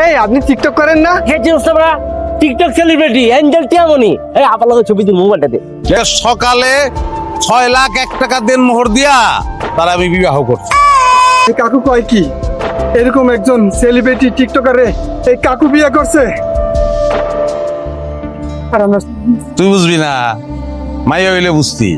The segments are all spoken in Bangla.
এই আপনি টিকটক করেন না? কে চিনছ তোমরা? TikTok celebrity Angel Tiamoni. এই আপনার লগে ছবি দিন মোবাইলটা দে। সকালে 6,00,000 টাকা দেন মোহর দিয়া তার আমি বিবাহ করছি। এই কাকু কয় কি এরকম একজন সেলিব্রিটি টিকটকারে এই কাকু বিয়ে করছে? আর আমরা তুই বুঝবি না, মাইয়া হইলে বুঝতি।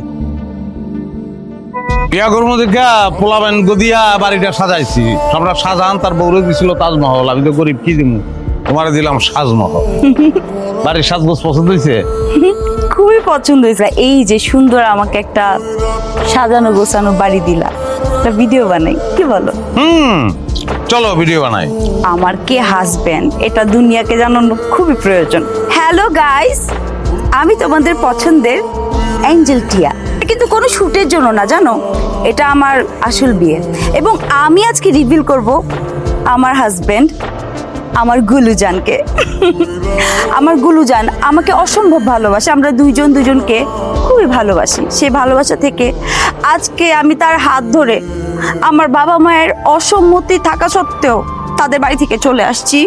বিয়া করবো দেখা পোলাবেন গদিয়া বাড়িটা সাজাইছি। সম্রাট শাহজাহান তার বউরে দিছিল তাজমহল, আমি তো গরিব, কি দিমু? তোমারে দিলাম সাজমহল। বাড়ির সাজগোজ পছন্দ হয়েছে? খুবই পছন্দ হয়েছে। এই যে সুন্দর আমাকে একটা সাজানো গোছানো বাড়ি দিলা, একটা ভিডিও বানাই, কি বলো? চলো ভিডিও বানাই। আমার কে হাজবেন্ড এটা দুনিয়াকে জানানো খুবই প্রয়োজন। হ্যালো গাইস, আমি তোমাদের পছন্দের অ্যাঞ্জেল টিয়া, কিন্তু কোনো শুটের জন্য না, জানো, এটা আমার আসল বিয়ে। এবং আমি আজকে রিভিল করব আমার হাজবেন্ড, আমার গুলুজানকে। আমার গুলুজান আমাকে অসম্ভব ভালোবাসে, আমরা দুইজন দুজনকে খুবই ভালোবাসি। সেই ভালোবাসা থেকে আজকে আমি তার হাত ধরে আমার বাবা মায়ের অসম্মতি থাকা সত্ত্বেও তাদের বাড়ি থেকে চলে আসছি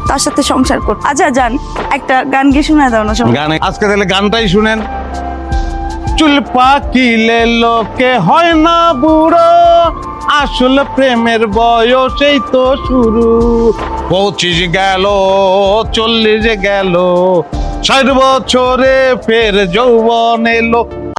তার সাথে সংসার করতে। আচ্ছা জান, একটা গান গিয়ে শোনা দাও না সবাই। গানে আজকে তাহলে গানটাই শুনেন। চুল পাকিলে লোকে হয় না বুড়ো, আসল প্রেমের বয়সেই তো শুরু। 25 গেল, 40 গেল, 60 বছরে ফের যৌবন এলো।